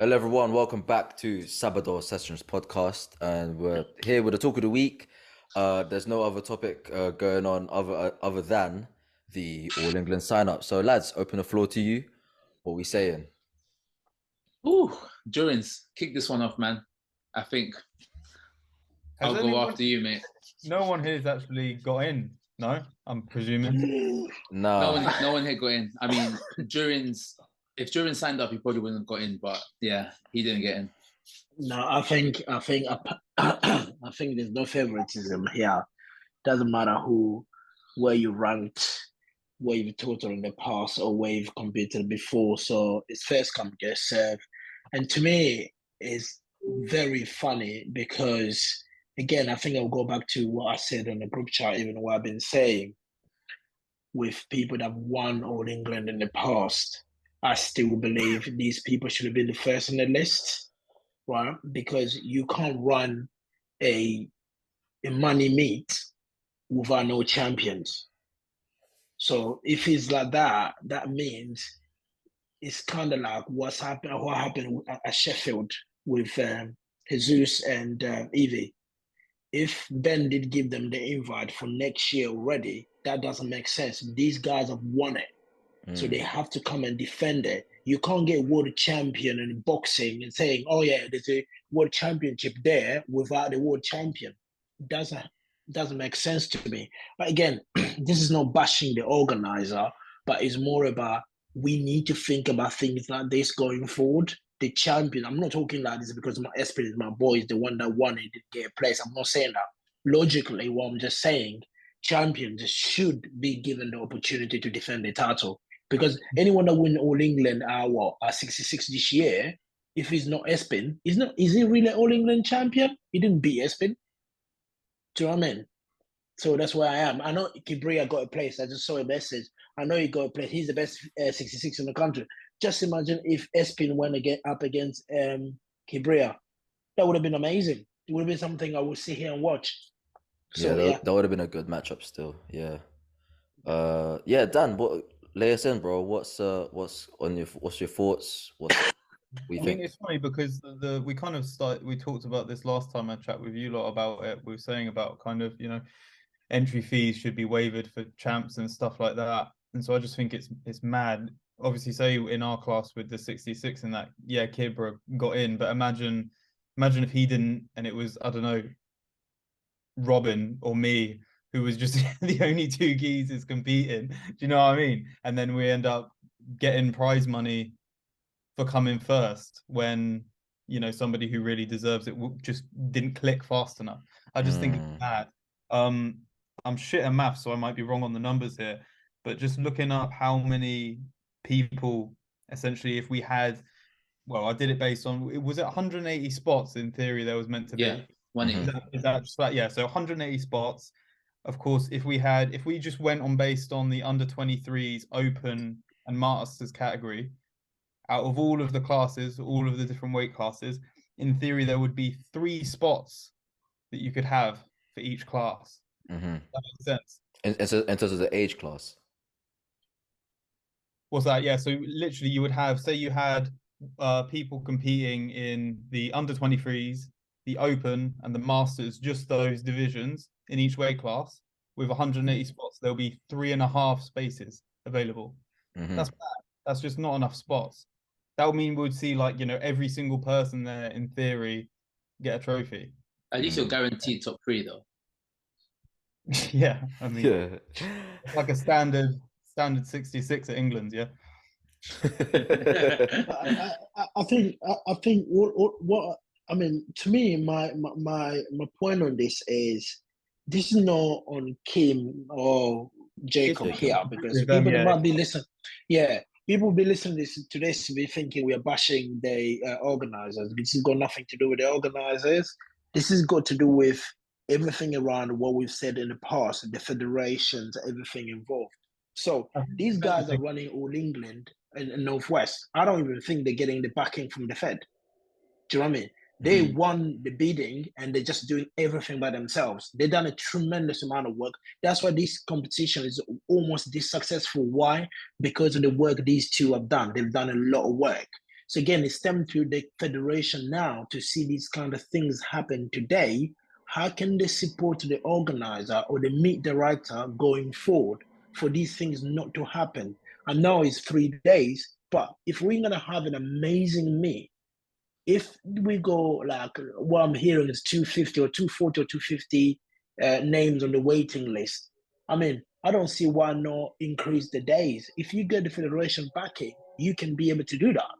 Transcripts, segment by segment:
Hello, everyone. Welcome back to Sabado Sessions podcast, and we're here with the talk of the week. There's no other topic going on other than the All England sign up. So, lads, open the floor to you. What we saying? Ooh, Durance, kick this one off, man. I think Has I'll go anyone? after you, mate. No one here's actually got in. No, I'm presuming. No Nah, one, no one here got in. I mean, if Durance signed up, he probably wouldn't have got in. But yeah, he didn't get in. No, I think there's no favoritism here. Doesn't matter where you ranked, where you've totaled in the past, or where you've competed before. So it's first come, first serve. And to me, it's very funny because, again, I think I'll go back to what I said on the group chat, even what I've been saying with people that have won All England in the past. I still believe these people should have been the first on the list, right? Because you can't run a money meet without no champions. So if it's like that, that means it's kind of like what happened at Sheffield with Jesus and Evie. If Ben did give them the invite for next year already, that doesn't make sense. These guys have won it. So they have to come and defend it. You can't get world champion in boxing and saying, "Oh yeah, there's a world championship there" without the world champion. It doesn't make sense to me. But again, this is not bashing the organizer, but it's more about we need to think about things like this going forward. The champion, I'm not talking like this because my expert is my boy, is the one that won it, didn't get a place. I'm not saying that. Logically, what I'm just saying, champions should be given the opportunity to defend the title. Because anyone that win All England are 66 this year, if he's not Espin, is he really All England champion? He didn't beat Espin. Do you know what I mean? So that's where I am. I know Kibria got a place. I just saw a message. I know he got a place. He's the best 66 in the country. Just imagine if Espin went up against Kibria. That would have been amazing. It would have been something I would sit here and watch. yeah, So yeah. that would have been a good matchup still. Yeah. Yeah, Dan, lay us in, bro. What's your thoughts? What we I mean, think? it's funny because we talked about this last time I chat with you lot about it. We were saying about kind of, entry fees should be waived for champs and stuff like that. And so I just think it's mad. Obviously, say in our class with the 66 and that, yeah, Kibra got in, but imagine if he didn't and it was, I don't know, Robin or me, who was just the only two geezers competing. Do you know what I mean? And then we end up getting prize money for coming first when somebody who really deserves it just didn't click fast enough. I just think it's bad. I'm shit at math, so I might be wrong on the numbers here, but just looking up how many people essentially, if we had, well, I did it based on, it was 180 spots in theory there was meant to Yeah, be. 180. Is that just that? Yeah, so 180 spots. Of course, if we just went on based on the under 23s open and masters category, out of all of the classes, all of the different weight classes, in theory there would be 3 spots that you could have for each class. That makes sense. In terms of the age class. What's that? Yeah, so literally you would have, say you had people competing in the under 23s, the open and the masters, just those divisions in each weight class with 180 spots. There'll be 3.5 spaces available. That's bad. That's just not enough spots. That would mean we'd see every single person there in theory get a trophy. At least you're guaranteed top three, though. Yeah, I mean, Yeah. it's like a standard 66 at England, yeah. I think what I mean, to me, my point on this is not on Kim or Jacob It's here, because with them, people that yeah. might be listening, yeah, people will be listening to this be thinking we are bashing the organizers. This has got nothing to do with the organizers. This has got to do with everything around what we've said in the past, the federations, everything involved. So these guys are running All England and Northwest. I don't even think they're getting the backing from the Fed. Do you know what I mean? They won the bidding and they're just doing everything by themselves. They've done a tremendous amount of work. That's why this competition is almost this successful. Why? Because of the work these two have done. They've done a lot of work. So again, it's time to the federation now to see these kind of things happen today. How can they support the organizer or the meet director going forward for these things not to happen? And now it's 3 days, but if we're gonna have an amazing meet, if we go like what I'm hearing is 250 or 240 or 250 names on the waiting list, I mean, I don't see why not increase the days. If you get the federation backing, you can be able to do that.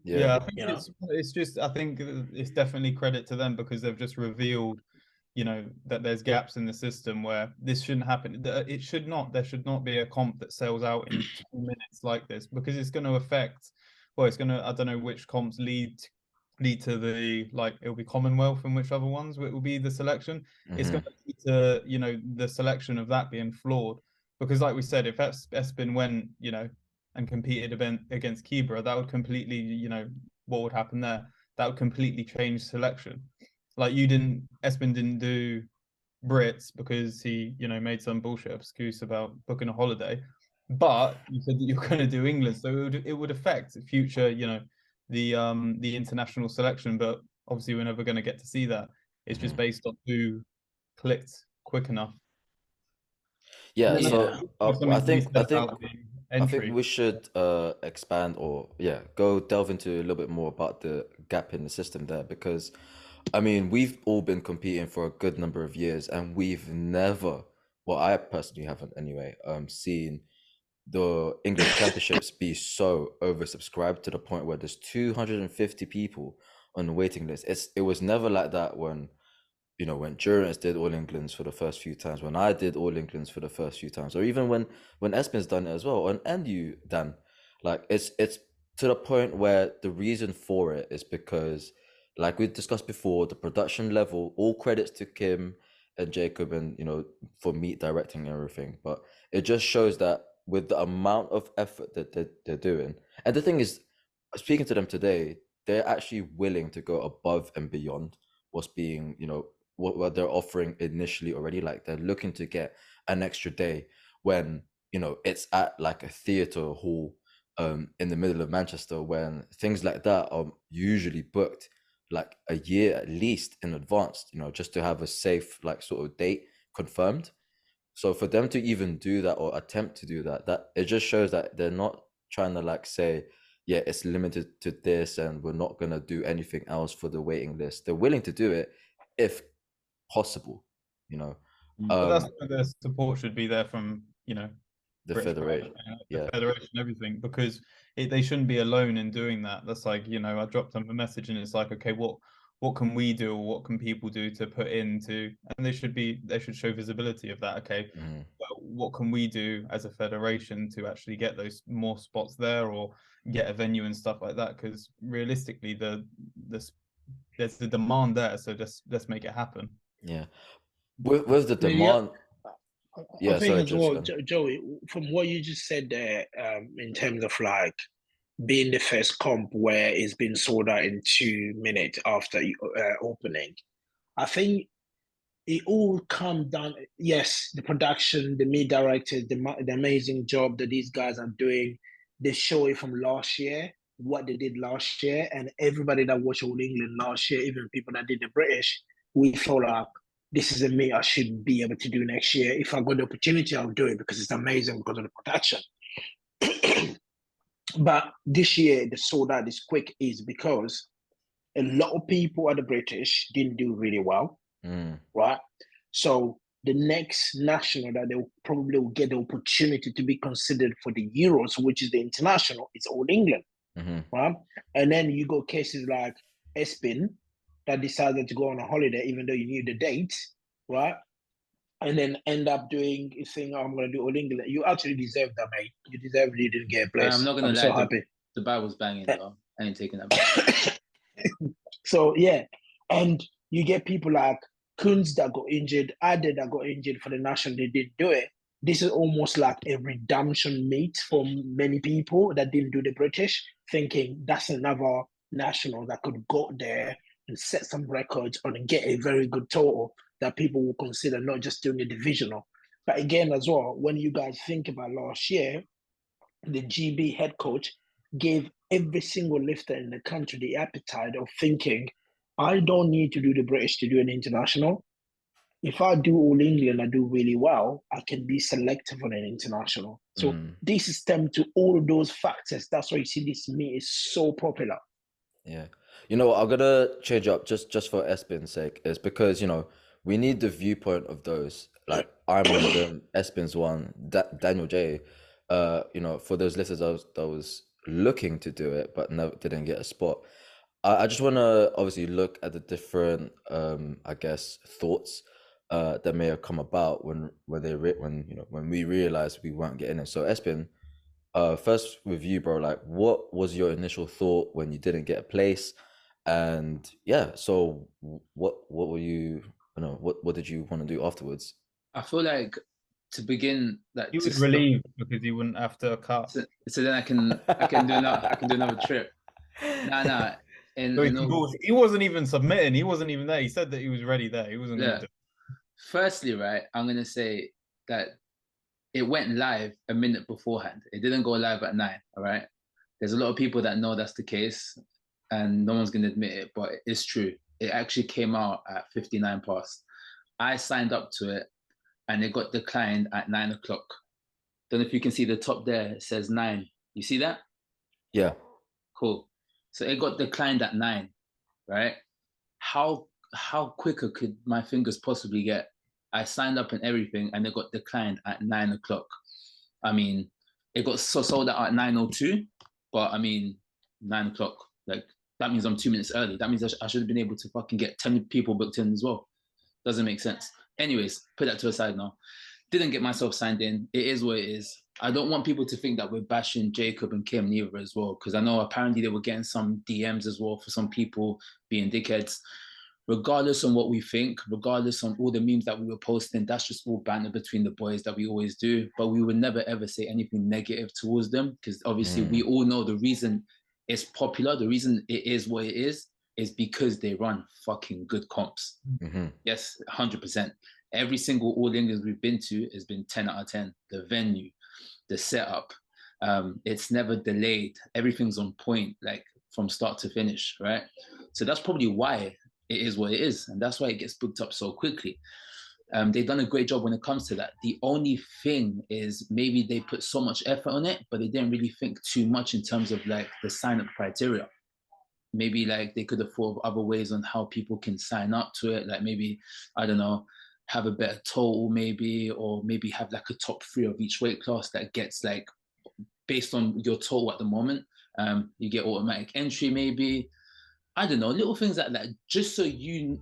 Yeah, I think You know? it's just, I think it's definitely credit to them because they've just revealed, you know, that there's gaps in the system where this shouldn't happen. There should not be a comp that sells out in 2 minutes like this, because it's going to affect, well, it's going to, I don't know which comps lead to the, like, it'll be Commonwealth and which other ones it will be the selection. It's going to lead to, you know, the selection of that being flawed, because like we said, if Espin went, you know, and competed against Kibra, that would completely, you know, what would happen there? That would completely change selection. Like Espin didn't do Brits because he, you know, made some bullshit excuse about booking a holiday. But you said that you're going to do England, so it would affect future, you know, the international selection. But obviously, we're never going to get to see that. It's just based on who clicked quick enough. Yeah, Yeah. so I think Entry. we should expand or go delve into a little bit more about the gap in the system there, because I mean, we've all been competing for a good number of years and we've never, well, I personally haven't anyway, seen the English championships be so oversubscribed to the point where there's 250 people on the waiting list. It was never like that when, you know, when Durance did All Englands for the first few times, when I did All Englands for the first few times, or even when Espin's done it as well, and you, Dan. Like it's to the point where the reason for it is because, like we discussed before, the production level, all credits to Kim and Jacob and, you know, for meet directing and everything, but it just shows that with the amount of effort that they're doing, and the thing is, speaking to them today, they're actually willing to go above and beyond what's being, you know, what they're offering initially already. Like they're looking to get an extra day when, you know, it's at like a theater hall in the middle of Manchester, when things like that are usually booked like a year at least in advance, you know, just to have a safe like sort of date confirmed. So for them to even do that or attempt to do that, that it just shows that they're not trying to like say, yeah, it's limited to this and we're not gonna do anything else for the waiting list. They're willing to do it if possible, you know. But that's where the support should be there from, you know, The British federation, the federation, everything, because they shouldn't be alone in doing that. That's like, you know, I dropped them a message and it's like, okay, what can we do, or what can people do to put into, and they should show visibility of that. Okay, what can we do as a federation to actually get those more spots there, or get a venue and stuff like that? Because realistically, there's the demand there, so let's make it happen. Yeah, with the demand. I think as well, Joey, from what you just said there, in terms of like being the first comp where it's been sold out in 2 minutes after opening, I think it all comes down. Yes, the production, the media directors, the amazing job that these guys are doing. They show it from last year, what they did last year, and everybody that watched All England last year, even people that did the British, we felt like this is a me I should be able to do next year. If I got the opportunity, I'll do it because it's amazing because of the production. But this year, the sold out is quick is because a lot of people at the British didn't do really well, right? So the next national that they'll probably will get the opportunity to be considered for the Euros, which is the international, is All England, right? And then you got cases like Espin that decided to go on a holiday even though you knew the date, right? And then end up saying, oh, I'm going to do All England. You actually deserve that, mate. You deserve it. You didn't get a place. I'm not going to lie. So happy. The Bible's banging, though. I ain't taking that back. So, yeah. And you get people like Kunz that got injured, Ade that got injured for the national, they didn't do it. This is almost like a redemption meet for many people that didn't do the British, thinking that's another national that could go there and set some records and get a very good total that people will consider not just doing the divisional. But again, as well, when you guys think about last year, the GB head coach gave every single lifter in the country the appetite of thinking, I don't need to do the British to do an international. If I do All England, I do really well, I can be selective on an international. So this is stemmed to all of those factors. That's why you see this meet is so popular. Yeah. You know what, I'm gonna change up just for Espin's sake. It's because, you know, we need the viewpoint of those. Like, I'm one of them, Espin's one, Daniel J. You know, for those listeners that was looking to do it but never didn't get a spot. I just wanna obviously look at the different I guess thoughts that may have come about when we realized we weren't getting it. So Espin, first with you, bro, like, what was your initial thought when you didn't get a place? And yeah, so what were you know, what did you want to do afterwards? I feel like to begin, like, He to was relieved because he wouldn't have to cut. so then I can do another trip. Nah. And he wasn't even submitting. He wasn't even there. He said that he was ready there. He wasn't going to. Firstly, right, I'm gonna say that it went live a minute beforehand. It didn't go live at 9. All right. There's a lot of people that know that's the case, and no one's gonna admit it, but it's true. It actually came out at 59 past. I signed up to it, and it got declined at 9 o'clock. Don't know if you can see the top there. It says 9. You see that? Yeah. Cool. So it got declined at 9, right? How quicker could my fingers possibly get? I signed up and everything, and it got declined at 9 o'clock. I mean, it got sold out at 9:02, but I mean, 9 o'clock. Like, that means I'm 2 minutes early. That means I should have been able to fucking get 10 people booked in as well. Doesn't make sense. Anyways, put that to a side now. Didn't get myself signed in. It is what it is. I don't want people to think that we're bashing Jacob and Kim neither as well, because I know apparently they were getting some DMs as well for some people being dickheads. Regardless on what we think, regardless on all the memes that we were posting, that's just all banter between the boys that we always do. But we would never ever say anything negative towards them, because obviously we all know the reason it's popular, the reason it is what it is because they run fucking good comps. Yes, 100%. Every single All England we've been to has been 10 out of 10. The venue, the setup, it's never delayed. Everything's on point, like from start to finish, right? So that's probably why it is what it is, and that's why it gets booked up so quickly. They've done a great job when it comes to that. The only thing is maybe they put so much effort on it, but they didn't really think too much in terms of like the sign-up criteria. Maybe like they could have thought of other ways on how people can sign up to it. Like maybe, I don't know, have a better total maybe, or maybe have like a top 3 of each weight class that gets like, based on your total at the moment, you get automatic entry maybe. I don't know, little things like that, just so you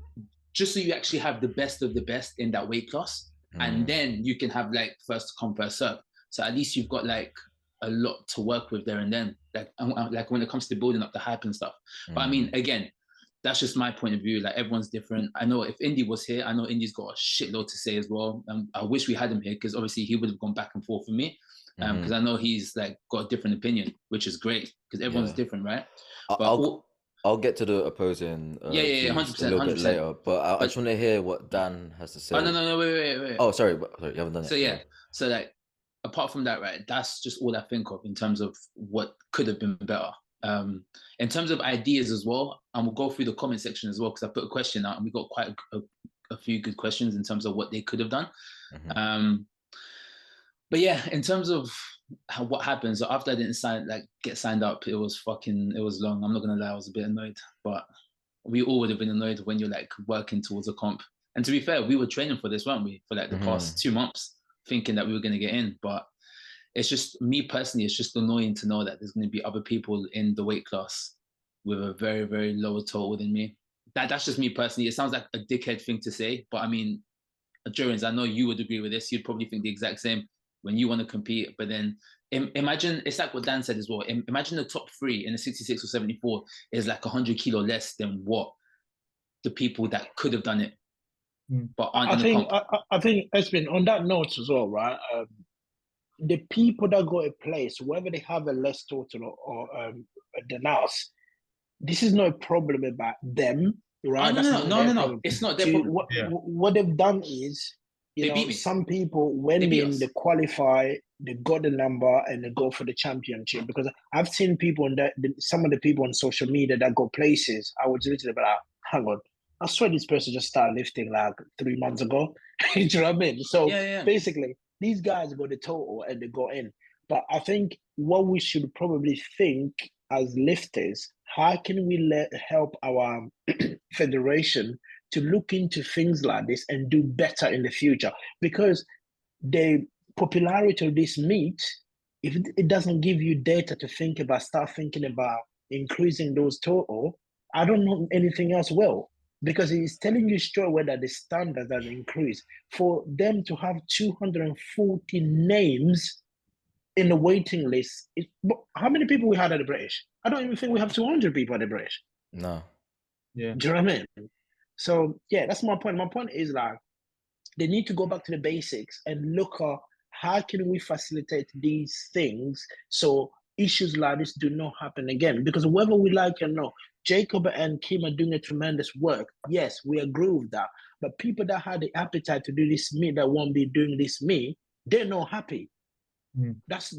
actually have the best of the best in that weight class, and then you can have like first come first serve. So at least you've got like a lot to work with there and then, like when it comes to building up the hype and stuff. But I mean, again, that's just my point of view. Like, everyone's different. I know if Indy was here, I know Indy's got a shitload to say as well. I wish we had him here, because obviously he would have gone back and forth with me, because I know he's like got a different opinion, which is great because everyone's different, right? I'll get to the opposing 100%, a little bit 100%. later, but I just want to hear what Dan has to say. Oh no, wait. Oh, sorry, you haven't done it. So yeah, so like, apart from that, right, that's just all I think of in terms of what could have been better. In terms of ideas as well, and we'll go through the comment section as well, because I put a question out and we got quite a few good questions in terms of what they could have done. But yeah, in terms of what happened, so after I didn't get signed up, it was long. I'm not gonna lie, I was a bit annoyed, but we all would have been annoyed when you're like working towards a comp. And to be fair, we were training for this, weren't we, for like the past 2 months, thinking that we were gonna get in. But it's just, me personally, it's just annoying to know that there's gonna be other people in the weight class with a very, very lower total than me. That's just me personally. It sounds like a dickhead thing to say, but I mean, Jurens, I know you would agree with this. You'd probably think the exact same when you want to compete. But then imagine, it's like what Dan said as well. Imagine the top 3 in the 66 or 74 is like 100 kilo less than what the people that could have done it, but aren't in the comp. I think, Espen, on that note as well, right? The people that got a place, whether they have a less total or than us, this is no problem about them, right? No. It's not their problem. What they've done is, you know, some people, when in the qualify, they got the number and they go for the championship. Because I've seen people on that, some of the people on social media that go places. I was literally like, hang on, I swear this person just started lifting like 3 months ago. Do you know what I mean? So Yeah. basically, these guys got the total and they go in. But I think what we should probably think as lifters, how can we help our federation to look into things like this and do better in the future? Because the popularity of this meat, if it doesn't give you data to think about, start thinking about increasing those total, I don't know anything else will. Because it's telling you straight away that the standards has increased. For them to have 240 names in the waiting list, how many people we had at the British? I don't even think we have 200 people at the British. No. Yeah. Do you know what I mean? So yeah, that's my point. My point is like, they need to go back to the basics and look at how can we facilitate these things so issues like this do not happen again. Because whether we like it or not, Jacob and Kim are doing a tremendous work. Yes, we agree with that. But people that had the appetite to do this meat that won't be doing this meat, they're not happy. That's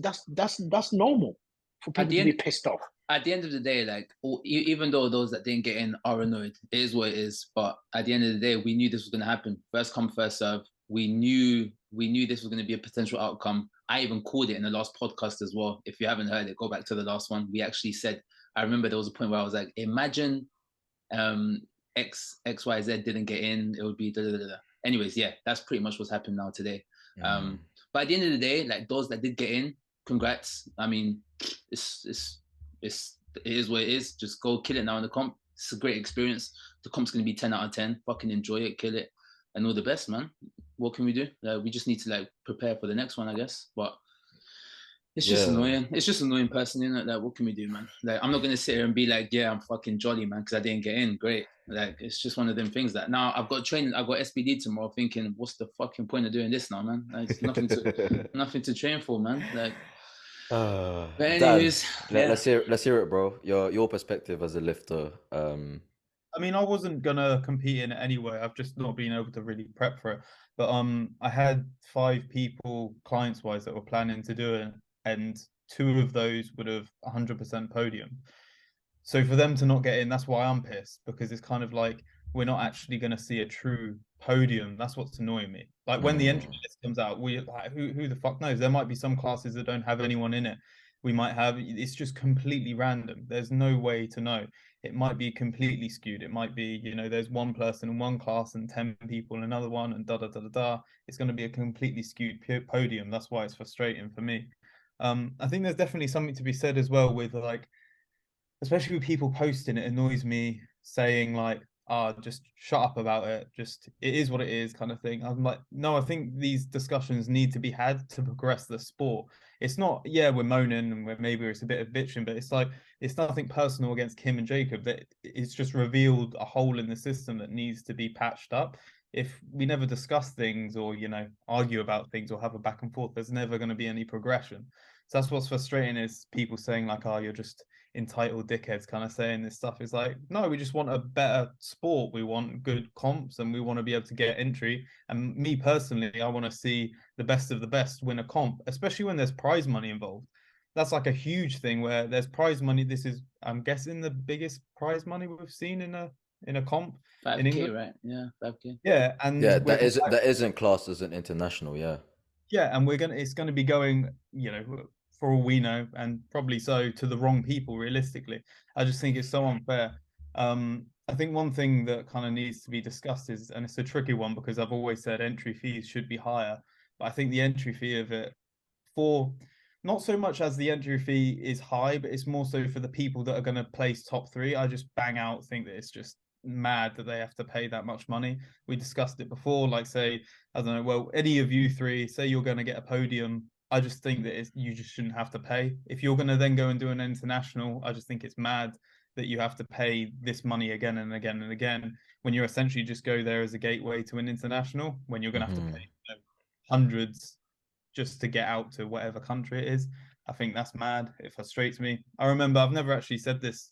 normal for people to be pissed off. At the end of the day, like even though those that didn't get in are annoyed, it is what it is. But at the end of the day, we knew this was going to happen. First come, first serve. We knew this was going to be a potential outcome. I even called it in the last podcast as well. If you haven't heard it, go back to the last one. We actually said, I remember there was a point where I was like, imagine XYZ didn't get in, it would be da, da, da, da. Anyways, yeah, that's pretty much what's happened now today. But at the end of the day, like those that did get in, congrats. I mean, it is what it is. Just go kill it now in the comp. It's a great experience. The comp's gonna be 10 out of 10. Fucking enjoy it, kill it, and all the best, man. What can we do? We just need to like prepare for the next one, I guess. But it's just annoying. It's just annoying personally. Like, what can we do, man? Like, I'm not gonna sit here and be like, yeah, I'm fucking jolly, man, because I didn't get in. Great. Like, it's just one of them things that now I've got training. I've got SBD tomorrow. Thinking, what's the fucking point of doing this now, man? Like, it's nothing to train for, man. Like. But anyways, Dan, let's hear it, bro. Your perspective as a lifter. I mean, I wasn't gonna compete in it anyway. I've just not been able to really prep for it. But I had 5 people, clients wise, that were planning to do it, and 2 of those would have 100% podium. So for them to not get in, that's why I'm pissed, because it's kind of like we're not actually going to see a true podium. That's what's annoying me. Like when the entry list comes out, we like who the fuck knows? There might be some classes that don't have anyone in it. We might have, it's just completely random. There's no way to know. It might be completely skewed. It might be, you know, there's one person in one class and 10 people in another one and da da da da da. It's going to be a completely skewed podium. That's why it's frustrating for me. I think there's definitely something to be said as well with like, especially with people posting, it annoys me saying like, just shut up about it. Just, it is what it is kind of thing. I'm like, no, I think these discussions need to be had to progress the sport. It's not, yeah, we're moaning and maybe it's a bit of bitching, but it's like, it's nothing personal against Kim and Jacob. That it's just revealed a hole in the system that needs to be patched up. If we never discuss things or, you know, argue about things or have a back and forth, there's never going to be any progression. So that's what's frustrating, is people saying like, oh, you're just entitled dickheads kind of saying this stuff. Is like, no, we just want a better sport. We want good comps and we want to be able to get entry. And me personally, I want to see the best of the best win a comp, especially when there's prize money involved. That's like a huge thing where there's prize money. This is, I'm guessing, the biggest prize money we've seen in a comp 5K, in England, right? Yeah, 5K. Yeah, and yeah, that isn't classed as an international. Yeah. Yeah, and it's gonna be going, you know, for all we know, and probably so, to the wrong people. Realistically, I just think it's so unfair. I think one thing that kind of needs to be discussed is, and it's a tricky one because I've always said entry fees should be higher, but I think the entry fee of it, for not so much as the entry fee is high, but it's more so for the people that are going to place top 3. I just bang out think that it's just mad that they have to pay that much money. We discussed it before, like say, I don't know, well, any of you 3, say you're going to get a podium, I just think that you just shouldn't have to pay. If you're going to then go and do an international, I just think it's mad that you have to pay this money again and again and again when you're essentially just go there as a gateway to an international, when you're going to have to pay, you know, hundreds just to get out to whatever country it is. I think that's mad. It frustrates me. I remember, I've never actually said this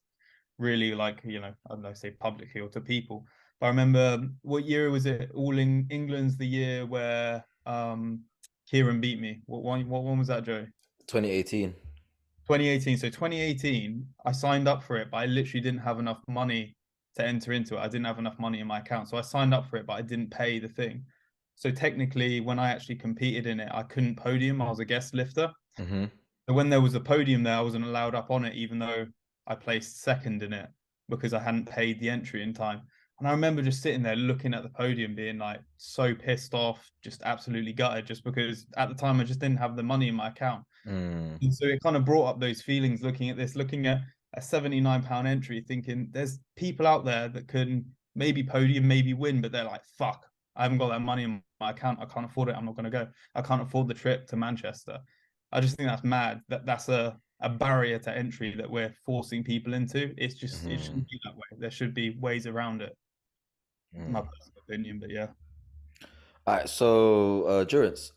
really, like, you know, I don't know, say publicly or to people, but I remember, what year was it? All in England's the year where Kieran beat me. What one was that, Joe? 2018. 2018. So 2018, I signed up for it, but I literally didn't have enough money to enter into it. I didn't have enough money in my account. So I signed up for it, but I didn't pay the thing. So technically, when I actually competed in it, I couldn't podium. I was a guest lifter. Mm-hmm. So when there was a podium there, I wasn't allowed up on it, even though I placed second in it because I hadn't paid the entry in time. And I remember just sitting there looking at the podium, being like so pissed off, just absolutely gutted, just because at the time I just didn't have the money in my account. And so it kind of brought up those feelings looking at this, looking at a £79 entry, thinking there's people out there that can maybe podium, maybe win, but they're like, fuck, I haven't got that money in my account. I can't afford it. I'm not going to go. I can't afford the trip to Manchester. I just think that's mad. That's a barrier to entry that we're forcing people into. It's just, it shouldn't be that way. There should be ways around it. My personal opinion, but yeah. All right, so Durance,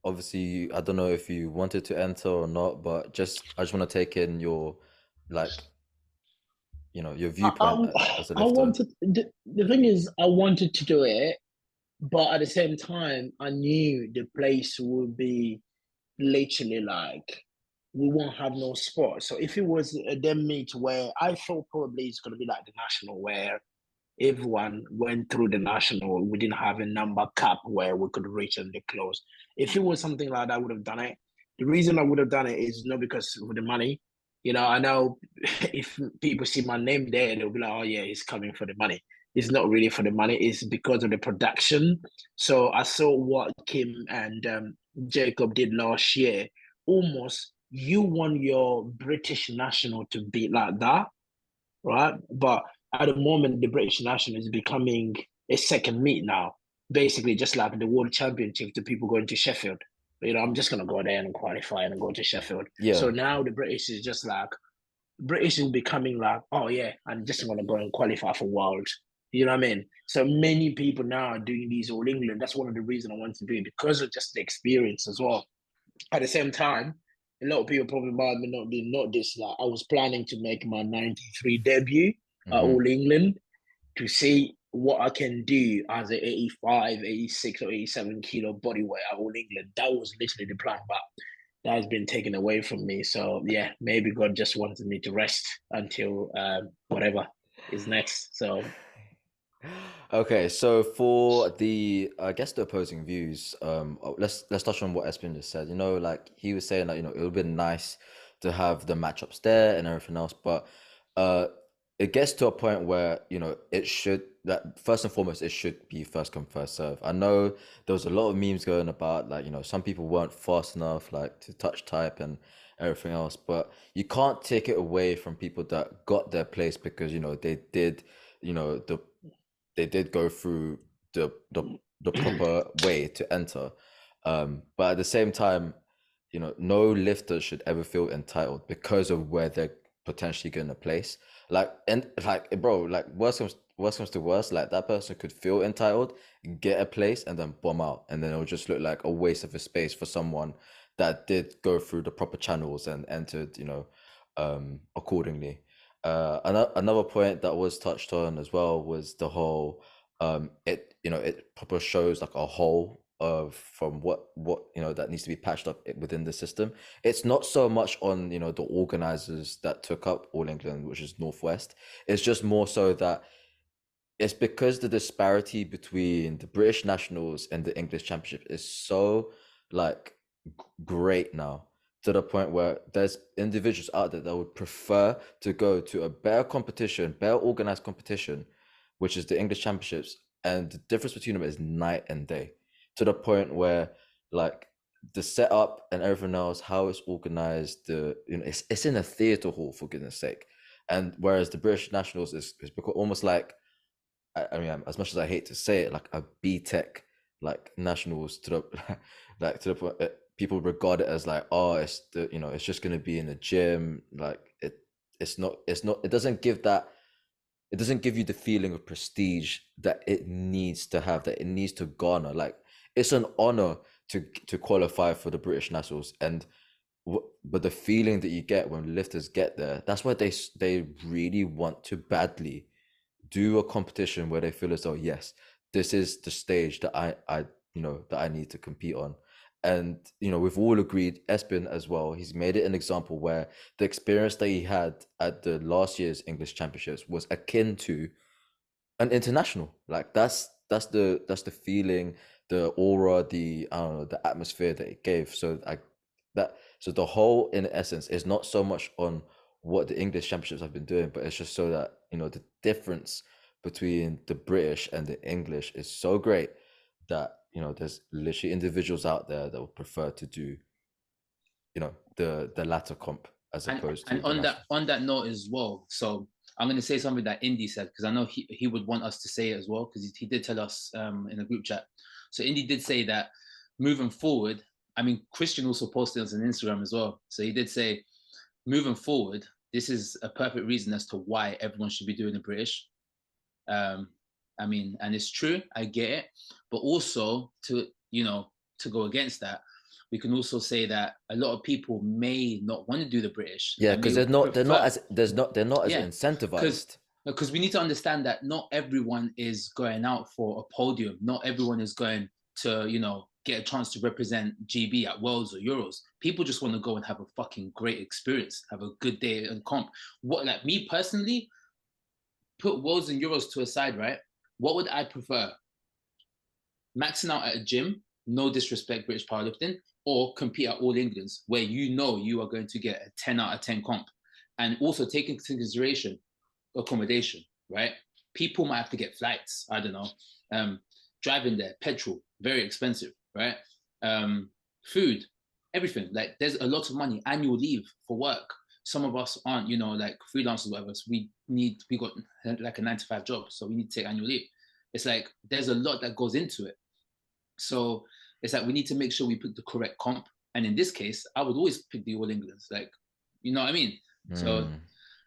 obviously, I don't know if you wanted to enter or not, but I just want to take in your, like, your viewpoint as a I lifter. wanted the thing is I wanted to do it, but at the same time I knew the place would be literally like we won't have no sport. So if it was a dem meet where I thought probably it's gonna be like the national where everyone went through the national, we didn't have a number cap where we could reach and they close. If it was something like that, I would have done it. The reason I would have done it is not because of the money. I know if people see my name there, they'll be like, oh yeah, he's coming for the money. It's not really for the money, it's because of the production. So I saw what Kim and Jacob did last year. Almost you want your British national to be like that, right? But at the moment, the British national is becoming a second meet now. Basically, just like the World Championship, the people going to Sheffield. I'm just gonna go there and qualify and go to Sheffield. Yeah. So now the British is just like British is becoming like, oh yeah, I'm just gonna go and qualify for World. You know what I mean? So many people now are doing these All England. That's one of the reasons I want to do it because of just the experience as well. At the same time, a lot of people probably might not be not this. Like I was planning to make my '93 debut at All England to see what I can do as an 85, 86, or 87 kilo bodyweight at All England. That was literally the plan, but that has been taken away from me. So yeah, maybe God just wanted me to rest until whatever is next. So Okay, so for the I guess the opposing views, let's touch on what Espen just said. Like he was saying that, it would have been nice to have the matchups there and everything else, but it gets to a point where, it should that first and foremost it should be first come, first serve. I know there was a lot of memes going about like, some people weren't fast enough like to touch type and everything else, but you can't take it away from people that got their place because, they did, they did go through the proper way to enter. But at the same time, no lifter should ever feel entitled because of where they're potentially going to place. Bro, like worst comes to worst, like that person could feel entitled, get a place, and then bomb out, and then it'll just look like a waste of a space for someone that did go through the proper channels and entered, accordingly. Another point that was touched on as well was the whole it proper shows like a hole of from what that needs to be patched up within the system. It's not so much on the organizers that took up All England, which is Northwest. It's just more so that it's because the disparity between the British nationals and the English Championship is so like great now, to the point where there's individuals out there that would prefer to go to a better competition, better organized competition, which is the English Championships, and the difference between them is night and day, to the point where like the setup and everything else, how it's organized, it's in a theater hall, for goodness sake. And whereas the British nationals is almost like, I mean, as much as I hate to say it, like a B-Tech like nationals, to the like to the point people regard it as like, oh, it's it's just going to be in a gym. Like it's not it doesn't give you the feeling of prestige that it needs to have, that it needs to garner. Like it's an honor to qualify for the British nationals, but the feeling that you get when lifters get there, that's why they really want to badly do a competition where they feel as though, yes, this is the stage that I need to compete on. And we've all agreed, Espen as well, he's made it an example where the experience that he had at the last year's English Championships was akin to an international. Like that's the feeling, the aura, the I don't know, the atmosphere that it gave. So so the whole, in essence, is not so much on what the English Championships have been doing, but it's just so that the difference between the British and the English is so great that there's literally individuals out there that would prefer to do the latter comp as opposed to and the national. on that note as well. So I'm going to say something that Indy said, because I know he would want us to say it as well, because he did tell us in the group chat. So Indy did say that moving forward, I mean, Christian also posted us on Instagram as well. So he did say, moving forward, this is a perfect reason as to why everyone should be doing the British. I mean, and it's true, I get it. But also to go against that, we can also say that a lot of people may not want to do the British. Yeah, because they're not as incentivized. Because we need to understand that not everyone is going out for a podium. Not everyone is going to, get a chance to represent GB at Worlds or Euros. People just want to go and have a fucking great experience, have a good day and comp. What, like me personally, put Worlds and Euros to a side, right? What would I prefer? Maxing out at a gym, no disrespect, British powerlifting, or compete at All Englands, where you are going to get a 10 out of 10 comp. And also take into consideration accommodation, right? People might have to get flights, I don't know, driving there, petrol, very expensive, right? Food, everything. Like there's a lot of money, annual leave for work. Some of us aren't, like freelancers, whatever. So we got like a 9-to-5 job, so we need to take annual leave. It's like there's a lot that goes into it. So it's like we need to make sure we pick the correct comp. And in this case, I would always pick the All Englands. Like, you know what I mean? So,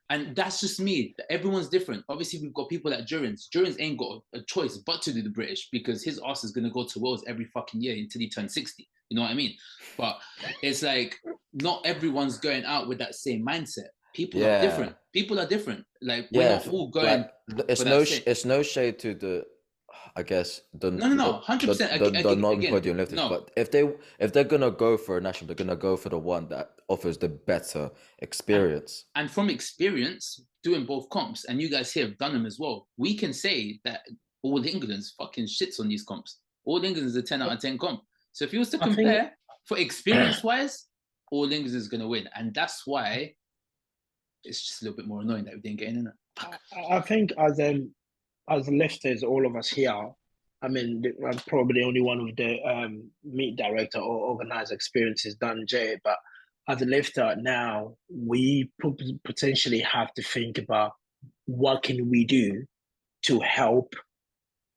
and that's just me. Everyone's different. Obviously, we've got people like Durance. Durance ain't got a choice but to do the British, because his ass is going to go to Worlds every fucking year until he turns 60. You know what I mean? But it's like, not everyone's going out with that same mindset. People are different. People are different. Like, we're not all going. Like, it's no shade to the, I guess, the no, 100%. the non-podium lifters. No. But if they're gonna go for a national, they're gonna go for the one that offers the better experience. And from experience, doing both comps, and you guys here have done them as well, we can say that All England's fucking shits on these comps. All England is a 10 out of 10 comp. So if you was to compare for experience-wise, All England is gonna win, and that's why it's just a little bit more annoying that we didn't get in it. I think as lifters, all of us here, I mean, I'm probably the only one with the meet director or organizer experiences done, Jay. But as a lifter now, we potentially have to think about what can we do to help,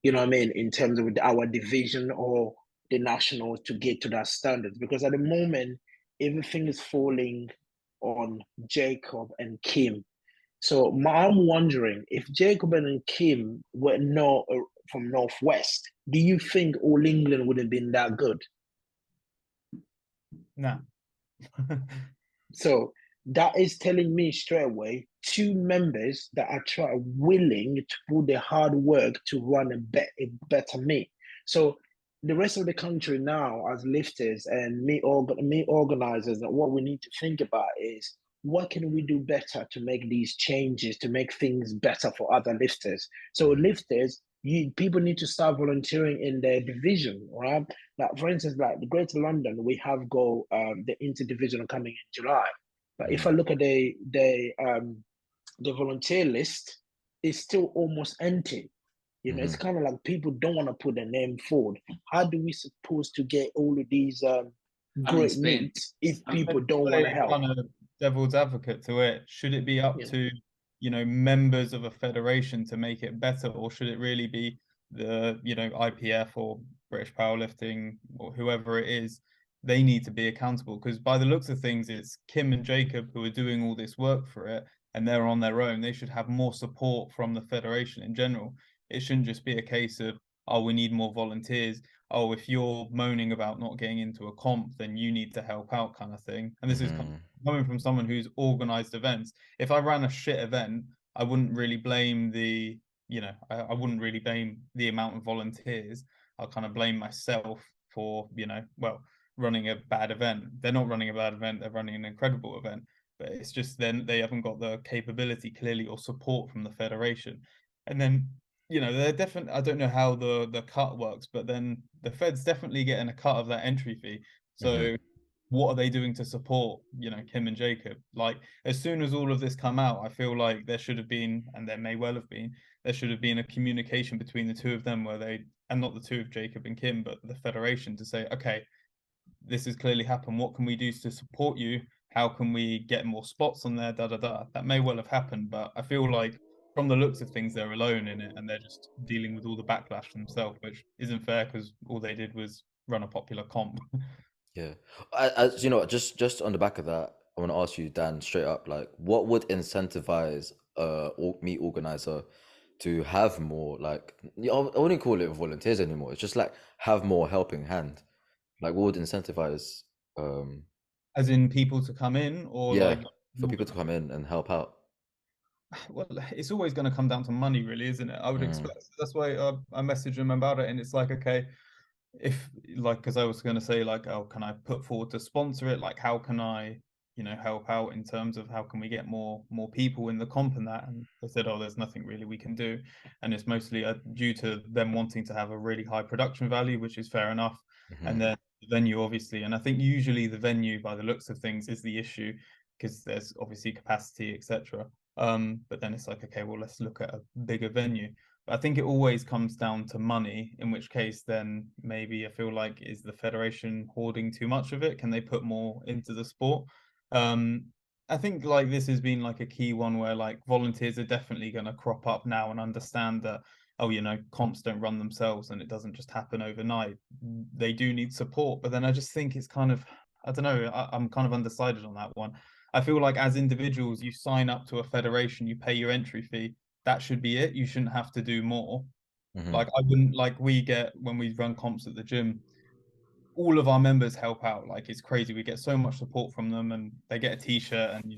you know what I mean, in terms of our division or the national to get to that standard. Because at the moment, everything is falling on Jacob and Kim. So I'm wondering if Jacob and Kim were not from Northwest, do you think All England would have been that good? No. So that is telling me straight away 2 members that are willing to put their hard work to run a better meet. So the rest of the country now, as lifters and meet organizers, and what we need to think about is, what can we do better to make these changes, to make things better for other lifters? So lifters, people need to start volunteering in their division, right? Like for instance, like the Greater London, we have the interdivisional coming in July. But if I look at the volunteer list, it's still almost empty. You know, it's kind of like people don't want to put their name forward. How do we supposed to get all of these great meets if people don't want to help? Kind of devil's advocate to it. Should it be up to members of a federation to make it better, or should it really be the IPF or British Powerlifting or whoever it is? They need to be accountable, because by the looks of things, it's Kim and Jacob who are doing all this work for it, and they're on their own. They should have more support from the federation in general. It shouldn't just be a case of, oh, we need more volunteers. Oh, if you're moaning about not getting into a comp, then you need to help out, kind of thing. And this is coming from someone who's organized events. If I ran a shit event, I wouldn't really blame I wouldn't really blame the amount of volunteers. I'll kind of blame myself for, running a bad event. They're not running a bad event, they're running an incredible event. But it's just then they haven't got the capability clearly or support from the federation. And then, they're definitely, I don't know how the cut works, but then the Fed's definitely getting a cut of that entry fee. So what are they doing to support, Kim and Jacob? Like, as soon as all of this come out, I feel like there should have been, and there may well have been, there should have been a communication between the two of them where they, and not the two of Jacob and Kim, but the federation, to say, okay, this has clearly happened. What can we do to support you? How can we get more spots on there? Da da da. That may well have happened, but I feel like from the looks of things, they're alone in it and they're just dealing with all the backlash themselves, which isn't fair because all they did was run a popular comp. Yeah. As you know, just on the back of that, I want to ask you, Dan, straight up, like, what would incentivize meet organizer to have more, like, I wouldn't call it volunteers anymore. It's just like have more helping hand. Like, what would incentivize As in people to come in, or yeah, like for people to come in and help out? well, it's always going to come down to money, really, isn't it? I would expect. That's why I messaged him about it, and it's like, okay, if like, because I was going to say, like, oh, can I put forward to sponsor it? Like, how can I, help out in terms of how can we get more people in the comp and that? And they said, oh, there's nothing really we can do, and it's mostly due to them wanting to have a really high production value, which is fair enough. And then the venue, obviously, and I think usually the venue, by the looks of things, is the issue because there's obviously capacity, etc. But then it's like, okay, well, let's look at a bigger venue. But I think it always comes down to money, in which case then maybe I feel like, is the federation hoarding too much of it? Can they put more into the sport? I think like this has been like a key one where like volunteers are definitely going to crop up now and understand that, oh, comps don't run themselves and it doesn't just happen overnight. They do need support. But then I just think it's kind of, I don't know, I'm kind of undecided on that one. I feel like as individuals, you sign up to a federation, you pay your entry fee. That should be it. You shouldn't have to do more. Like I wouldn't, like we get when we run comps at the gym, all of our members help out. Like it's crazy. We get so much support from them and they get a t-shirt and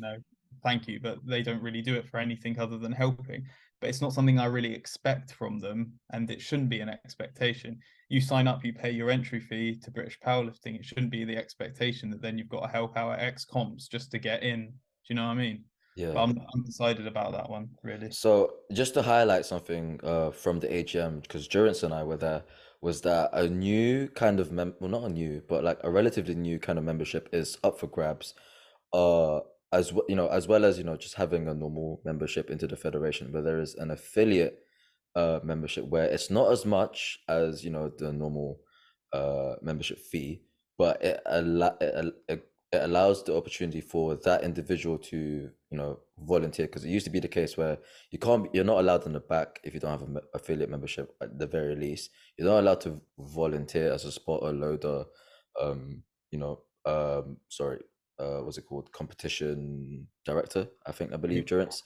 thank you, but they don't really do it for anything other than helping. But it's not something I really expect from them, and it shouldn't be an expectation. You sign up, you pay your entry fee to British powerlifting. It shouldn't be the expectation that then you've got to help out at X comps just to get in. Do you know what I mean? Yeah. But I'm undecided about that one, really. So just to highlight something from the AGM, because Durance and I were there, was that a new kind of well, not a new, but like a relatively new kind of membership is up for grabs. As well, as well as just having a normal membership into the federation, but there is an affiliate membership where it's not as much as the normal membership fee, but it allows the opportunity for that individual to volunteer, because it used to be the case where you're not allowed in the back if you don't have an affiliate membership. At the very least, you're not allowed to volunteer as a spotter, loader, sorry, what's it called, competition director, I believe, Durance.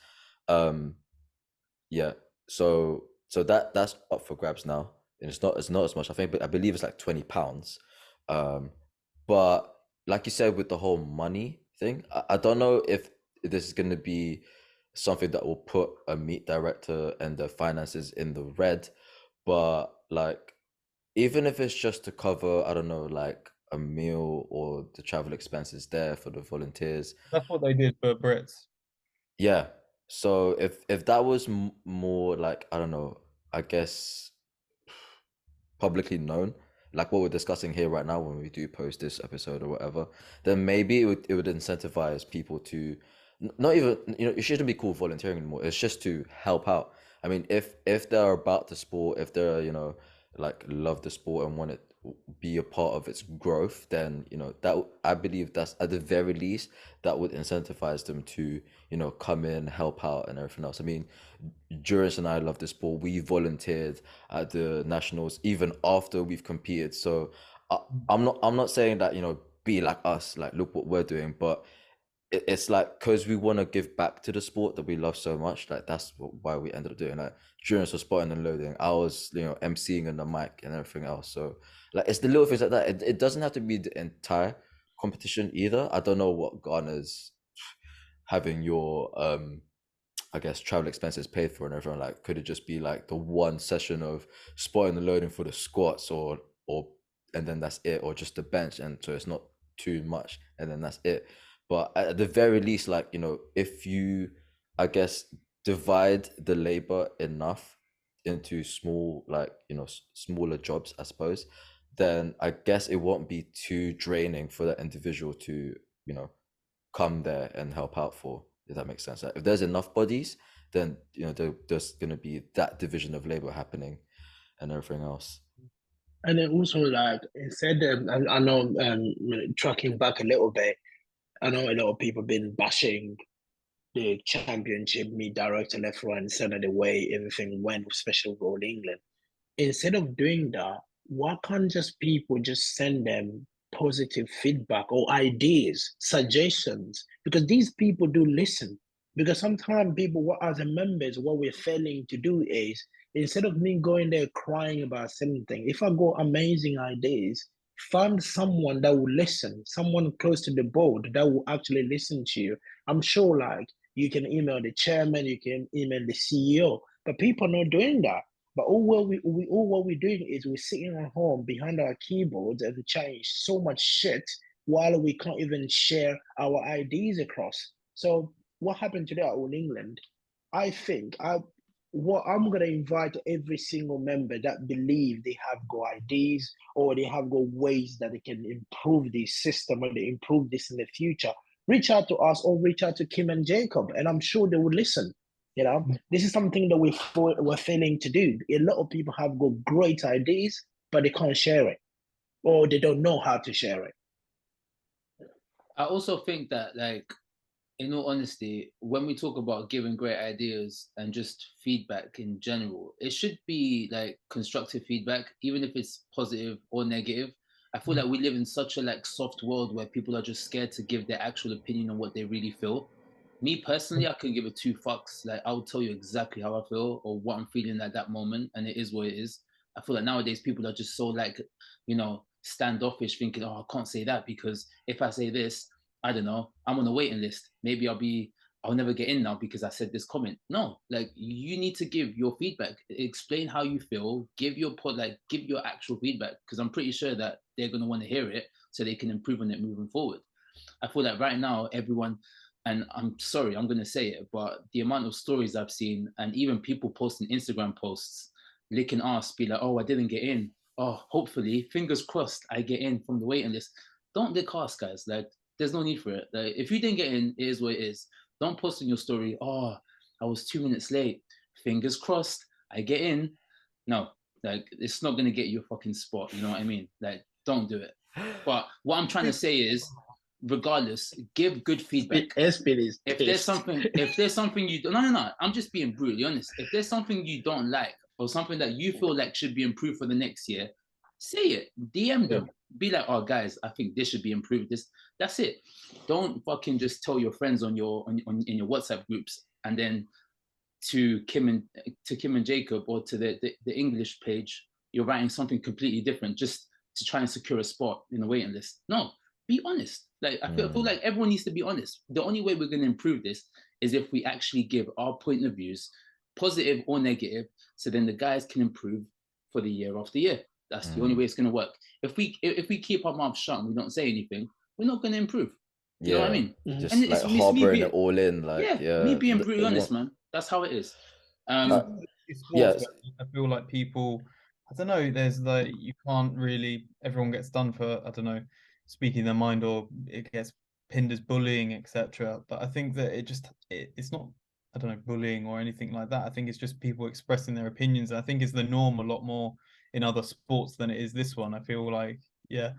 Yeah, so that's up for grabs now, and it's not as much. I believe it's like £20. But like you said, with the whole money thing, I don't know if this is going to be something that will put a meet director and the finances in the red. But like, even if it's just to cover, I don't know, like a meal or the travel expenses there for the volunteers. That's what they did for Brits. Yeah. So if that was more like, I don't know, I guess publicly known, like what we're discussing here right now when we do post this episode or whatever, then maybe it would incentivize people to not even, it shouldn't be called volunteering anymore. It's just to help out. I mean, if they're about the sport, if they're, like love the sport and want to be a part of its growth, then that I believe that's at the very least that would incentivize them to come in, help out, and everything else. I mean, Juris and I love the sport. We volunteered at the nationals even after we've competed. So I'm not saying that be like us, like look what we're doing, but it's like, because we want to give back to the sport that we love so much, like that's why we ended up doing. Like Juris was spotting and loading, I was emceeing on the mic and everything else. So like it's the little things like that. It doesn't have to be the entire competition either. I don't know what garners having your I guess travel expenses paid for and everything. Like, could it just be like the one session of spotting and loading for the squats, or and then that's it, or just the bench, and so it's not too much, and then that's it. But at the very least, like, you know, if you, I guess, divide the labor enough into small, like, you know, smaller jobs, I suppose, then I guess it won't be too draining for that individual to, you know, come there and help out for, if that makes sense. Like, if there's enough bodies, then, you know, there's going to be that division of labor happening and everything else. And then also, like, instead of, I know, tracking back a little bit, I know a lot of people been bashing the championship, meet director left, right, and center, the way everything went, especially with All England. Instead of doing that, why can't just people just send them positive feedback or ideas, suggestions? Because these people do listen. Because sometimes people, what as a members, what we're failing to do is, instead of me going there crying about something, if I got amazing ideas, find someone that will listen, someone close to the board that will actually listen to you. I'm sure, like, you can email the chairman, you can email the CEO, but people are not doing that. But all what we're doing is we're sitting at home behind our keyboards and chatting so much shit while we can't even share our ideas across. So what happened today at All England? I think what I'm gonna invite every single member that believe they have got ideas or they have got ways that they can improve the system or they improve this in the future. Reach out to us or reach out to Kim and Jacob, and I'm sure they will listen. You know, this is something that we're failing to do. A lot of people have got great ideas, but they can't share it, or they don't know how to share it. I also think that, like, in all honesty, when we talk about giving great ideas and just feedback in general, it should be like constructive feedback, even if it's positive or negative. I feel like we live in such a like soft world where people are just scared to give their actual opinion on what they really feel. Me personally, I couldn't give a two fucks. Like, I will tell you exactly how I feel or what I'm feeling at that moment, and it is what it is. I feel like nowadays people are just so like, you know, standoffish, thinking, oh, I can't say that because if I say this, I don't know, I'm on a waiting list. Maybe I'll never get in now because I said this comment. No, like, you need to give your feedback, explain how you feel, give give your actual feedback, because I'm pretty sure that they're going to want to hear it so they can improve on it moving forward. I feel like right now, everyone, and I'm sorry, I'm going to say it, but the amount of stories I've seen and even people posting Instagram posts, licking ass, be like, oh, I didn't get in. Oh, hopefully, fingers crossed, I get in from the waiting list. Don't lick ass, guys. Like, there's no need for it. Like, if you didn't get in, it is what it is. Don't post in your story, oh, I was 2 minutes late. Fingers crossed, I get in. No, like, it's not going to get you a fucking spot. You know what I mean? Like, don't do it. But what I'm trying to say is, regardless, give good feedback. Espin is If pissed. there's something you don't, no, I'm just being brutally honest. If there's something you don't like or something that you feel like should be improved for the next year, say it. DM them. Be like, oh guys, I think this should be improved. That's it. Don't fucking just tell your friends on in your WhatsApp groups and then to Kim and Jacob or to the English page, you're writing something completely different just to try and secure a spot in the waiting list. No, be honest. Like, I feel like everyone needs to be honest. The only way we're going to improve this is if we actually give our point of views, positive or negative, so then the guys can improve for the year after year. That's the only way it's going to work. If we keep our mouths shut and we don't say anything, we're not going to improve. You know what I mean? Just And like it's me harboring being, it all in, like, me being brutally honest, man. That's how it is. It's sports yes. where I feel like people, I don't know, there's like, you can't really, everyone gets done for, I don't know, speaking their mind, or it gets pinned as bullying, etc. But I think that it's not, I don't know, bullying or anything like that. I think it's just people expressing their opinions. I think it's the norm a lot more in other sports than it is this one. I feel like, yeah.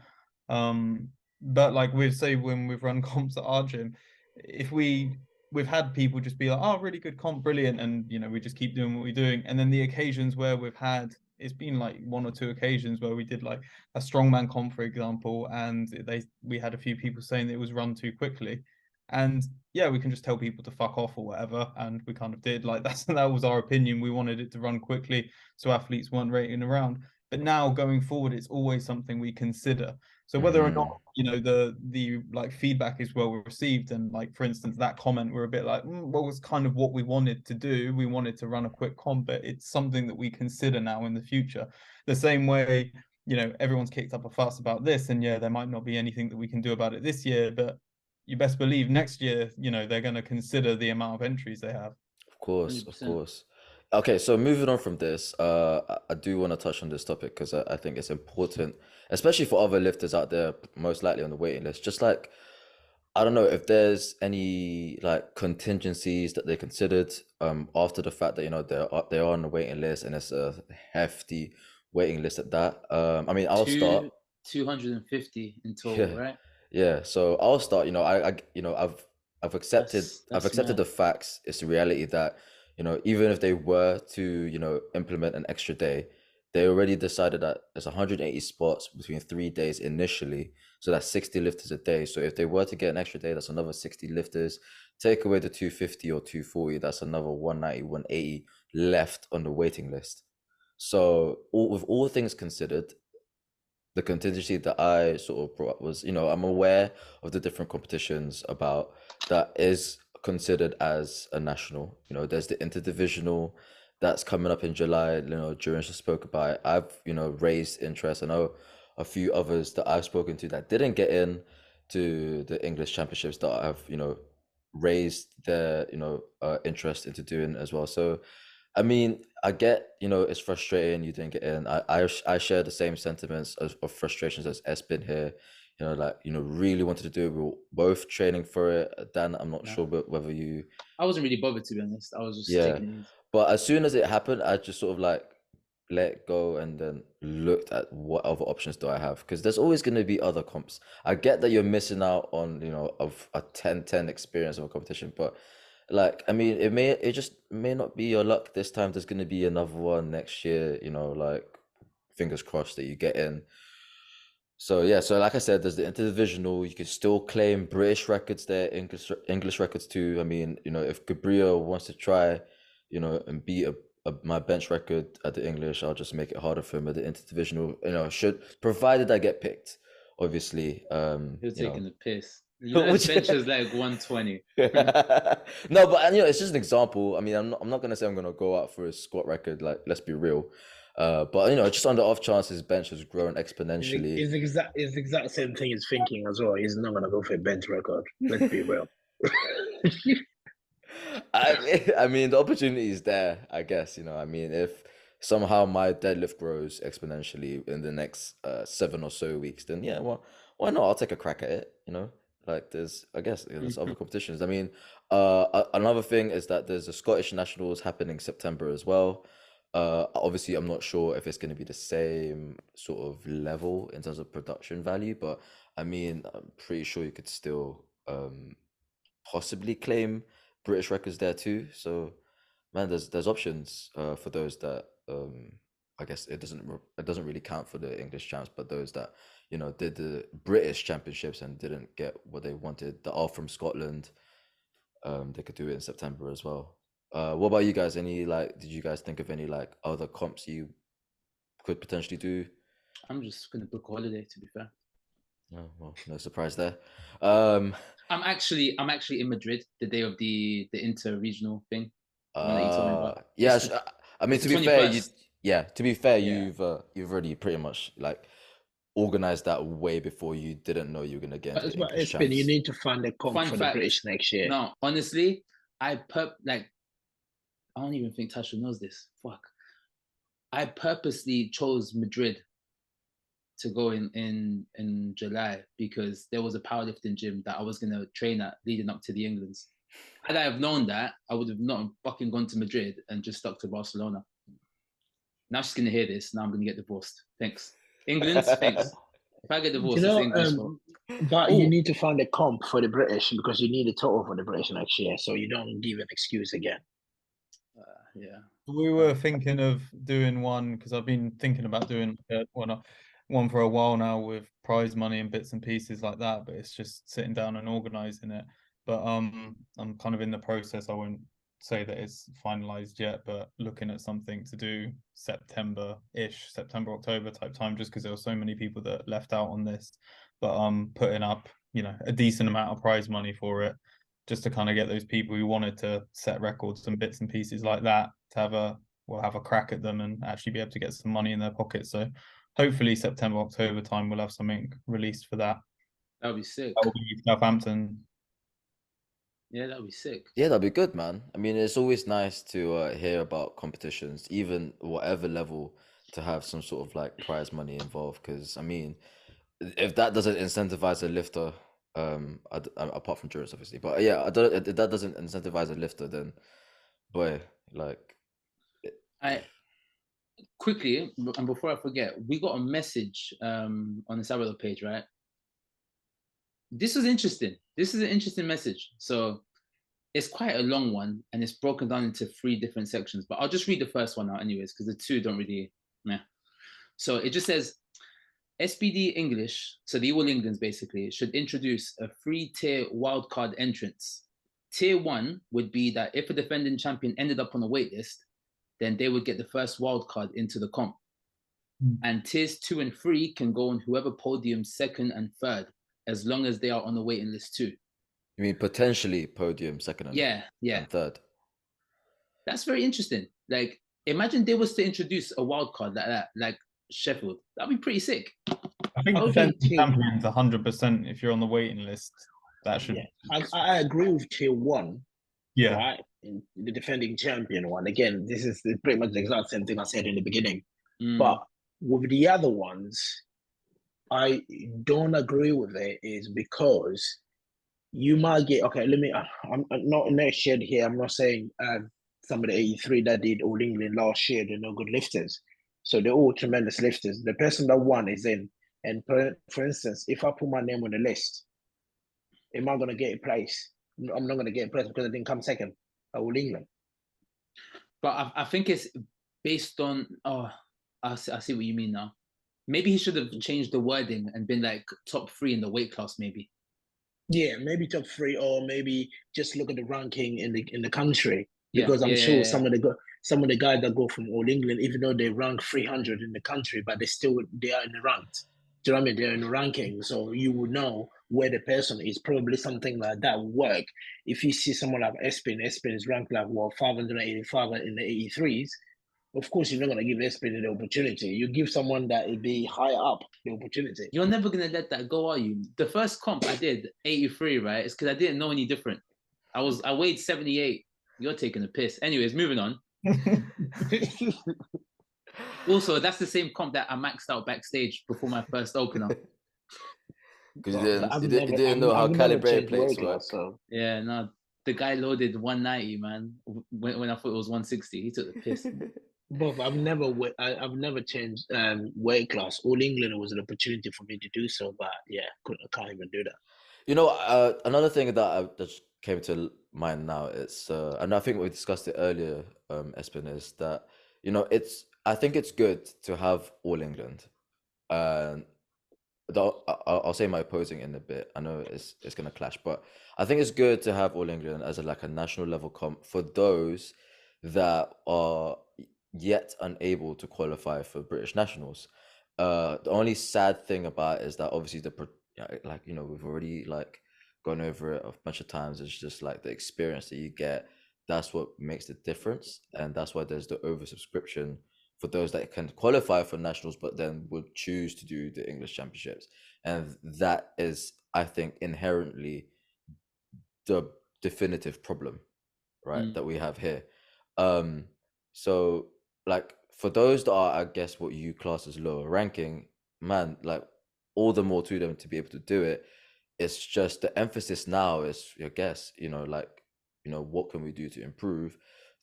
But like we say when we've run comps at our gym, if we've had people just be like, oh, really good comp, brilliant, and you know, we just keep doing what we're doing. And then the occasions where we've had, it's been like one or two occasions where we did like a strongman comp, for example, and we had a few people saying that it was run too quickly. And yeah, we can just tell people to fuck off or whatever, and we kind of did. Like, that was our opinion. We wanted it to run quickly so athletes weren't rating around. But now going forward, it's always something we consider. So whether or not, you know, the like feedback is well received, and like, for instance, that comment, we're a bit like, well, was kind of what we wanted to do. We wanted to run a quick comp, but it's something that we consider now in the future. The same way, you know, everyone's kicked up a fuss about this, and yeah, there might not be anything that we can do about it this year, but you best believe next year, you know, they're going to consider the amount of entries they have. Of course, of 100%. course. Okay, so moving on from this, I do want to touch on this topic because I think it's important, especially for other lifters out there, most likely on the waiting list. Just like, I don't know if there's any like contingencies that they considered after the fact that they're on the waiting list and it's a hefty waiting list at that. I mean, I'll start. 250 in total, Yeah, right? yeah. So I'll start. I've accepted That's the mad. facts. It's the reality that even if they were to implement an extra day, they already decided that there's 180 spots between 3 days initially. So that's 60 lifters a day. So if they were to get an extra day, that's another 60 lifters. Take away the 250 or 240, that's another 190, 180 left on the waiting list. So with all things considered, the contingency that I sort of brought up was, I'm aware of the different competitions about that is considered as a national. There's the interdivisional that's coming up in July. During she spoke about it. I've, raised interest. I know a few others that I've spoken to that didn't get in to the English championships that have, raised their, interest into doing as well. So I mean, I get, it's frustrating you didn't get in. I share the same sentiments of frustrations as Espen here. Really wanted to do it. We were both training for it. Dan, I'm not Yeah. sure whether you. I wasn't really bothered, to be honest. I was just Yeah, taking it easy. but as soon as it happened, I just sort of like let go and then looked at what other options do I have, because there's always going to be other comps. I get that you're missing out on of a 10-10 experience of a competition, but like, I mean, it just may not be your luck this time. There's going to be another one next year, like fingers crossed that you get in. So yeah, so like I said, there's the interdivisional. You can still claim British records there, English records too. I mean, if Gabriel wants to try, and beat my bench record at the English, I'll just make it harder for him at the interdivisional. Should provided I get picked, obviously. You're taking the piss. Which- His bench is like 120. No, but it's just an example. I mean, I'm not gonna say I'm gonna go out for a squat record. Like, let's be real. But just on the off chance his bench has grown exponentially. It's the exact same thing he's thinking as well. He's not gonna go for a bench record. Let's be real. I mean, the opportunity is there, I guess. I mean, if somehow my deadlift grows exponentially in the next 7 or so weeks, then yeah, well, why not? I'll take a crack at it. Like I guess there's other competitions. I mean, another thing is that there's a Scottish Nationals happening September as well. Obviously, I'm not sure if it's going to be the same sort of level in terms of production value, but I mean, I'm pretty sure you could still possibly claim British records there too. So, man, there's options for those that I guess it doesn't really count for the English champs, but those that did the British championships and didn't get what they wanted, that are from Scotland, they could do it in September as well. What about you guys? Did you guys think of any like other comps you could potentially do? I'm just gonna book a holiday, to be fair. No, well, no surprise there. I'm actually in Madrid the day of the inter-regional thing. The one that you told me about. Yeah, I mean, it's to the be fair, 21st. you've already pretty much like organized that way before you didn't know you were gonna get into the English It's been, you champs. need to find a comp Fun for fact, the British next year. No, honestly, I don't even think Tasha knows this. Fuck. I purposely chose Madrid to go in July because there was a powerlifting gym that I was gonna train at leading up to the Englands. Had I have known that, I would have not fucking gone to Madrid and just stuck to Barcelona. Now she's gonna hear this. Now I'm gonna get divorced. Thanks. England, thanks. If I get divorced, it's England's fault. But you need to find a comp for the British because you need a total for the British next year, so you don't give an excuse again. Yeah. We were thinking of doing one because I've been thinking about doing one for a while now with prize money and bits and pieces like that, but it's just sitting down and organizing it. But I'm kind of in the process. I won't say that it's finalized yet, but looking at something to do September-ish, September, October type time, just because there were so many people that left out on this. But I'm putting up, a decent amount of prize money for it, just to kind of get those people who wanted to set records and bits and pieces like that to have a crack at them and actually be able to get some money in their pocket. So hopefully September, October time, we'll have something released for that. That'd be sick. That will be Southampton. Yeah, that'd be sick. Yeah, that'd be good, man. I mean, it's always nice to hear about competitions, even whatever level, to have some sort of like prize money involved. Because I mean, if that doesn't incentivize a lifter, apart from jurors, obviously, but yeah, I don't. If that doesn't incentivize a lifter, then boy, like, I quickly, and before I forget, we got a message on the Sabado page, right? This was interesting. This is an interesting message. So it's quite a long one, and it's broken down into 3 different sections. But I'll just read the first one out, anyways, because the 2 don't really. Meh. So it just says SPD English, so the All Englands basically, should introduce a 3-tier wildcard entrance. Tier 1 would be that if a defending champion ended up on a wait list, then they would get the first wildcard into the comp. And tiers 2 and 3 can go on whoever podiums 2nd and 3rd, as long as they are on the waiting list too. you mean potentially podium 2nd and 3rd? That's very interesting. Like, imagine they was to introduce a wildcard like that, like Sheffield. That'd be pretty sick. I think defending champions 100%. If you're on the waiting list, that should. Yeah, I agree with tier 1. Yeah. Right, in the defending champion one. Again, this is pretty much the exact same thing I said in the beginning. But with the other ones, I don't agree with it. Is because you might get I'm not next year here. I'm not saying some of the 83 that did All England last year, they're no good lifters. So they're all tremendous lifters. The person that won is in. And for instance, if I put my name on the list, am I going to get a place? I'm not going to get a place because I didn't come second at All England. But I think it's based on. Oh, I see what you mean now. Maybe he should have changed the wording and been like top 3 in the weight class, maybe. Yeah, maybe top 3, or maybe just look at the ranking in the country. Because I'm sure some of the guys that go from All England, even though they rank 300 in the country, but they are in the ranked. Do you know what I mean? They're in the ranking, so you would know where the person is. Probably something like that would work. If you see someone like Espin is ranked like 585 in the 83s. Of course, you're not going to give Espin the opportunity. You give someone that would be high up the opportunity. You're never going to let that go, are you? The first comp I did, 83, right? It's because I didn't know any different. I weighed 78. You're taking a piss. Anyways, moving on. Also, that's the same comp that I maxed out backstage before my first opener. Because you didn't know how calibrated plates work. So. Yeah, no. The guy loaded 190, man. When I thought it was 160, he took the piss. But I've never changed weight class. All England was an opportunity for me to do so, but yeah, I can't even do that. You know, another thing that just came to mind now is, and I think we discussed it earlier, Espen, is that, you know, I think it's good to have All England, and I'll say my opposing in a bit. I know it's gonna clash, but I think it's good to have All England as a national level comp for those that are yet unable to qualify for British nationals. The only sad thing about it is that obviously we've already gone over it a bunch of times. It's just like the experience that you get. That's what makes the difference, and that's why there's the oversubscription for those that can qualify for nationals, but then would choose to do the English Championships. And that is, I think, inherently the definitive problem, right, that we have here. So, for those that are, I guess, what you class as lower ranking, man, all the more to them to be able to do it. It's just the emphasis now is, I guess, what can we do to improve,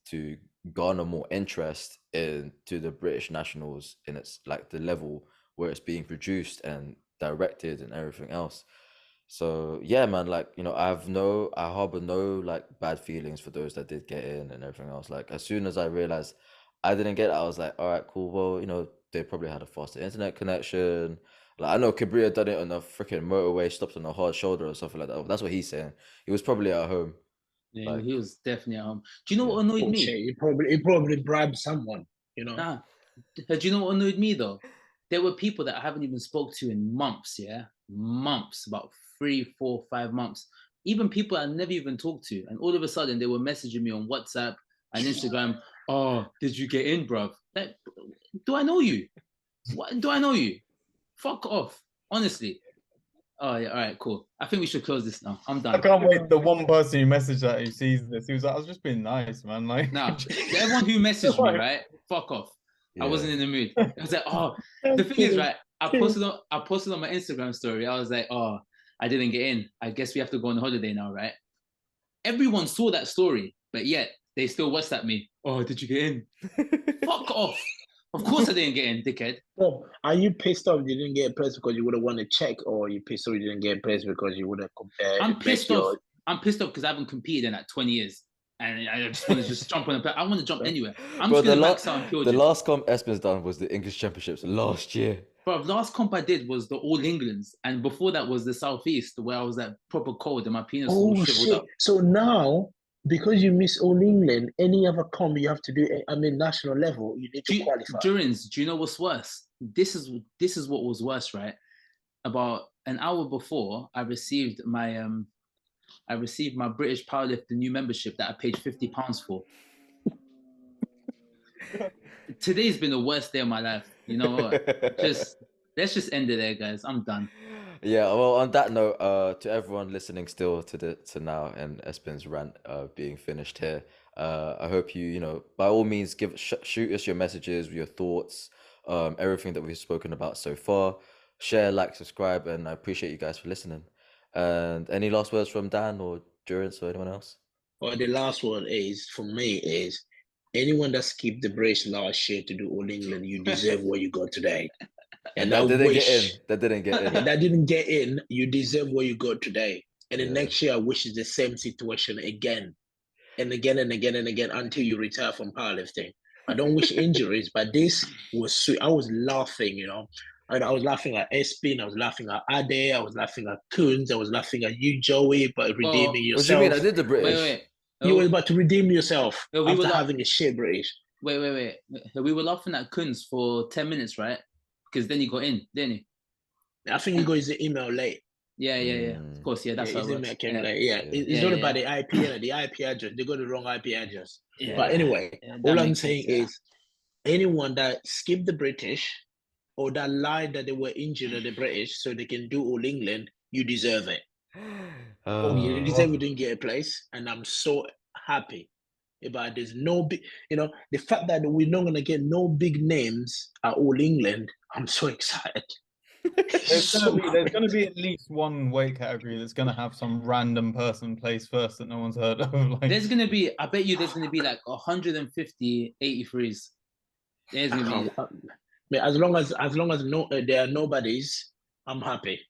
to garner more interest into the British nationals in its the level where it's being produced and directed and everything else. So yeah, man, I harbor no bad feelings for those that did get in and everything else. As soon as I realized I didn't get it, I was like, all right, cool. Well, they probably had a faster internet connection. I know Cabria done it on a freaking motorway, stopped on a hard shoulder or something like that. That's what he's saying. He was probably at home. Yeah, he was definitely at home. Do you know what annoyed me? He probably bribed someone, Nah. Do you know what annoyed me though? There were people that I haven't even spoke to in months, months, about 3, 4, 5 months. Even people I never even talked to, and all of a sudden they were messaging me on WhatsApp and Instagram. Oh, did you get in, bruv? Do I know you? What do I know you? Fuck off. Honestly. Oh yeah, all right, cool. I think we should close this now. I'm I done. can't wait. The one person who messaged that who sees this, he was like, "I was just being nice, man." Like, Now, everyone who messaged me, right? Fuck off. I wasn't in the mood. It was like, oh, the thing is, right? I posted on my Instagram story. I was like, oh, I didn't get in. I guess we have to go on holiday now, right? Everyone saw that story, but yet they still WhatsApp me. Oh, did you get in? Fuck off. Of course I didn't get in, dickhead. Bob, are you pissed off you didn't get a place because you would have won a check, or you pissed off you didn't get a place because you would have I'm pissed off. I'm pissed off because I haven't competed in like 20 years. And I just want to just jump on I want to jump anywhere. I'm Bro, just going to max out on Pure the Gym. last comp Espen's done was the English Championships last year. Bro, last comp I did was the All Englands. And before that was the Southeast, where I was at proper cold and my penis was shriveled up. So now, because you miss All England, any other comp you have to do, I mean, national level, you need to qualify. Durins, do you know what's worse? This is what was worse, right? About an hour before, I received my British Powerlifting new membership that I paid £50 for. Today's been the worst day of my life. You know what? Let's just end it there, guys. I'm done. Yeah, well, on that note, to everyone listening still to now and Espen's rant being finished here, I hope you by all means shoot us your messages, your thoughts, everything that we've spoken about so far. Share, like, subscribe, and I appreciate you guys for listening. And any last words from Dan or Durance or anyone else? Well, the last one is, for me, is anyone that skipped the brace last year to do All England, you deserve what you got today. And that didn't get in. That didn't get in. And that didn't get in. You deserve what you got today. And then next year, I wish it's the same situation again and again and again and again until you retire from powerlifting. I don't wish injuries, but this was sweet. I was laughing, And I was laughing at Espin, I was laughing at Ade, I was laughing at Coons, I was laughing at you, Joey, but redeeming yourself. What do you mean? I did the British. Wait. You were about to redeem yourself after having a shit British. Wait. We were laughing at Coons for 10 minutes, right? Because then he got in, didn't he? I think he got his email late. Yeah. Of course, yeah, that's how his email came late. It's Yeah, all about the IP and the IP address. They got the wrong IP address. Yeah. But anyway, all I'm saying is anyone that skipped the British or that lied that they were injured at the British so they can do All England, you deserve it. You deserve we didn't get a place, and I'm so happy about there's no big, the fact that we're not gonna get no big names at All England. I'm so excited. There's gonna be at least one weight category that's gonna have some random person place first that no one's heard of. Like, I bet you there's gonna be like 150 83s. There's gonna be. As long as there are nobodies, I'm happy.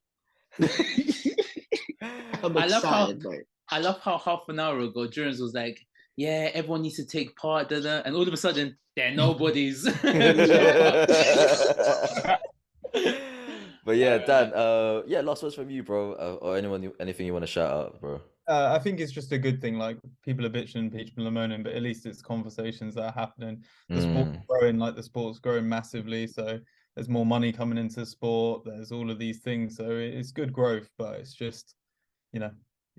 I love how half an hour ago Durance was like, yeah, everyone needs to take part, and all of a sudden they're nobodies. But yeah, Dan, last words from you, bro, or anything you want to shout out, bro. I think it's just a good thing. Like, people are bitching, people are moaning, but at least it's conversations that are happening. The sport's growing, the sport's growing massively. So there's more money coming into the sport. There's all of these things. So it's good growth, but it's just,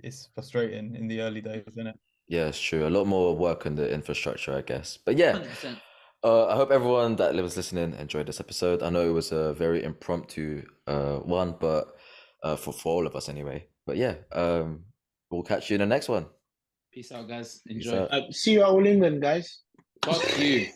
it's frustrating in the early days, isn't it? Yeah, it's true. A lot more work on the infrastructure, I guess. But yeah. 100%. I hope everyone that was listening enjoyed this episode. I know it was a very impromptu one, but for all of us anyway. But yeah, we'll catch you in the next one. Peace out, guys. Enjoy. See you at All England, guys. Fuck you.